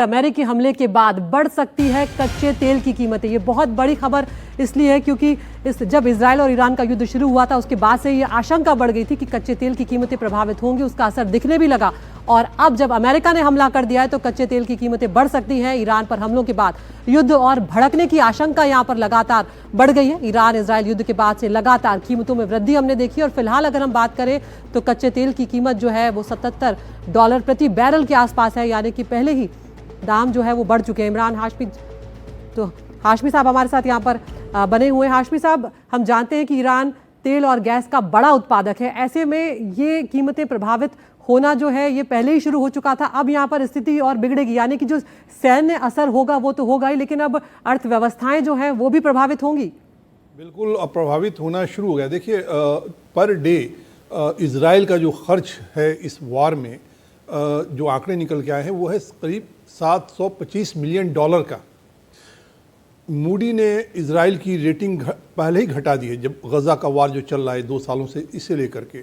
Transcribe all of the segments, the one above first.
अमेरिकी हमले के बाद बढ़ सकती है कच्चे तेल की कीमतें। ये बहुत बड़ी खबर इसलिए है क्योंकि जब इजराइल और ईरान का युद्ध शुरू हुआ था उसके बाद से ये आशंका बढ़ गई थी कि कच्चे तेल की कीमतें प्रभावित होंगी। उसका असर दिखने भी लगा और अब जब अमेरिका ने हमला कर दिया है तो कच्चे तेल की कीमतें बढ़ सकती हैं। ईरान पर हमलों के बाद युद्ध और भड़कने की आशंका यहां पर लगातार बढ़ गई है। ईरान इजराइल युद्ध के बाद से लगातार कीमतों में वृद्धि हमने देखी और फिलहाल अगर हम बात करें तो कच्चे तेल की कीमत जो है वो $77 प्रति बैरल के आसपास है, यानी कि पहले ही दाम जो है वो बढ़ चुके हैं। इमरान हाशमी, तो हाशमी साहब हमारे साथ यहाँ पर बने हुए हैं। हाशमी साहब, हम जानते हैं कि ईरान तेल और गैस का बड़ा उत्पादक है, ऐसे में ये कीमतें प्रभावित होना जो है ये पहले ही शुरू हो चुका था। अब यहाँ पर स्थिति और बिगड़ेगी, यानी कि जो सैन्य असर होगा वो तो होगा ही, लेकिन अब अर्थव्यवस्थाएं जो हैं वो भी प्रभावित होंगी। बिल्कुल प्रभावित होना शुरू हो गया। देखिए, पर डे इजराइल का जो खर्च है इस वार में, जो आंकड़े निकल के आए हैं वो है करीब $725 मिलियन का। मूडी ने इजराइल की रेटिंग पहले ही घटा दी है जब गजा का वार जो चल रहा है 2 सालों से, इसे लेकर के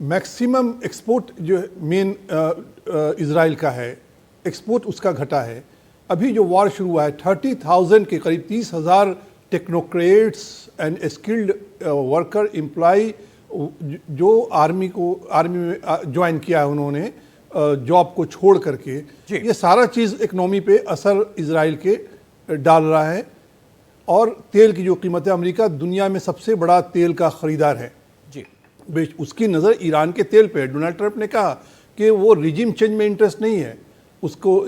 मैक्सिमम एक्सपोर्ट जो मेन इजराइल का है, एक्सपोर्ट उसका घटा है। अभी जो वार शुरू हुआ है 30,000 के करीब 30,000 technocrats and skilled worker employ जो आर्मी में ज्वाइन किया है उन्होंने जॉब को छोड़ करके, ये सारा चीज़ इकनॉमी पे असर इजराइल के डाल रहा है। और तेल की जो कीमत है, अमेरिका दुनिया में सबसे बड़ा तेल का खरीदार है जी, उसकी नज़र ईरान के तेल पे है। डोनाल्ड ट्रंप ने कहा कि वो रिजिम चेंज में इंटरेस्ट नहीं है, उसको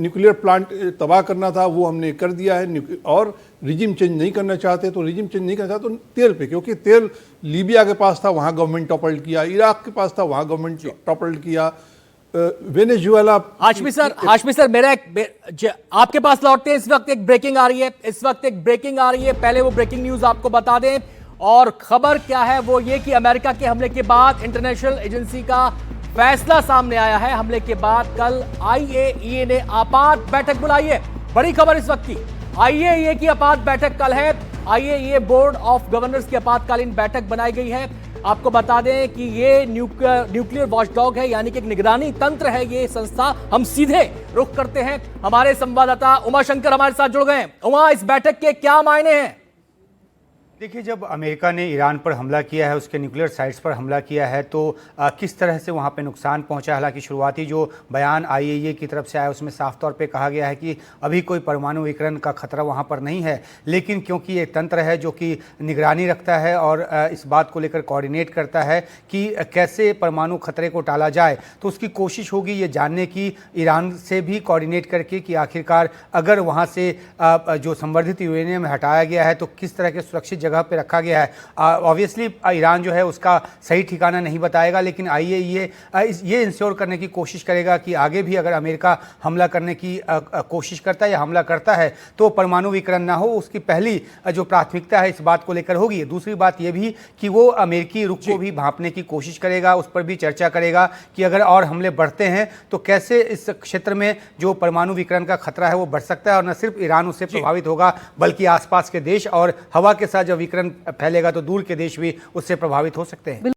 न्यूक्लियर प्लांट तबाह करना था वो हमने कर दिया है, और रिजिम चेंज नहीं करना चाहते तो रिजिम चेंज नहीं करना चाहते तो तेल पे, क्योंकि तेल लीबिया के पास था वहाँ गवर्नमेंट टॉपल्ड किया, इराक के पास था वहाँ गवर्नमेंट टॉपल्ड किया, वेनेजुएला। हाशमी सर मेरा आपके पास लौटते हैं। इस वक्त एक ब्रेकिंग आ रही है, पहले वो ब्रेकिंग न्यूज आपको बता दें। और खबर क्या है वो ये कि अमेरिका के हमले के बाद इंटरनेशनल एजेंसी का फैसला सामने आया है। हमले के बाद कल IAEA ने आपात बैठक बुलाई है। बड़ी खबर इस वक्त की, IAEA की आपात बैठक कल है। IAEA बोर्ड ऑफ गवर्नर्स की आपातकालीन बैठक बनाई गई है। आपको बता दें कि ये न्यूक्लियर वॉचडॉग है, यानी कि एक निगरानी तंत्र है ये संस्था। हम सीधे रुख करते हैं, हमारे संवाददाता उमा शंकर हमारे साथ जुड़ गए हैं। उमा, इस बैठक के क्या मायने हैं? देखिए, जब अमेरिका ने ईरान पर हमला किया है, उसके न्यूक्लियर साइट्स पर हमला किया है, तो किस तरह से वहाँ पे नुकसान पहुँचा। हालांकि शुरुआती जो बयान IAEA की तरफ से आया उसमें साफ तौर पे कहा गया है कि अभी कोई परमाणु विकिरण का खतरा वहाँ पर नहीं है, लेकिन क्योंकि ये तंत्र है जो कि निगरानी रखता है और इस बात को लेकर कोऑर्डिनेट करता है कि कैसे परमाणु खतरे को टाला जाए, तो उसकी कोशिश होगी ये जानने की ईरान से भी कोऑर्डिनेट करके कि आखिरकार अगर वहाँ से जो संवर्धित यूरेनियम हटाया गया है तो किस तरह के सुरक्षित जगह पे रखा गया है। ऑब्वियसली ईरान जो है उसका सही ठिकाना नहीं बताएगा, लेकिन IAEA ये इंश्योर करने की कोशिश करेगा कि आगे भी अगर अमेरिका हमला करने की कोशिश करता है या हमला करता है तो परमाणु विकिरण ना हो। उसकी पहली जो प्राथमिकता है इस बात को लेकर होगी। दूसरी बात यह भी कि वो अमेरिकी रुख को भी भांपने की कोशिश करेगा, उस पर भी चर्चा करेगा कि अगर और हमले बढ़ते हैं तो कैसे इस क्षेत्र में जो परमाणु विकिरण का खतरा है वो बढ़ सकता है। और न सिर्फ ईरान उससे प्रभावित होगा बल्कि आसपास के देश, और हवा के साथ जब विकिरण फैलेगा तो दूर के देश भी उससे प्रभावित हो सकते हैं।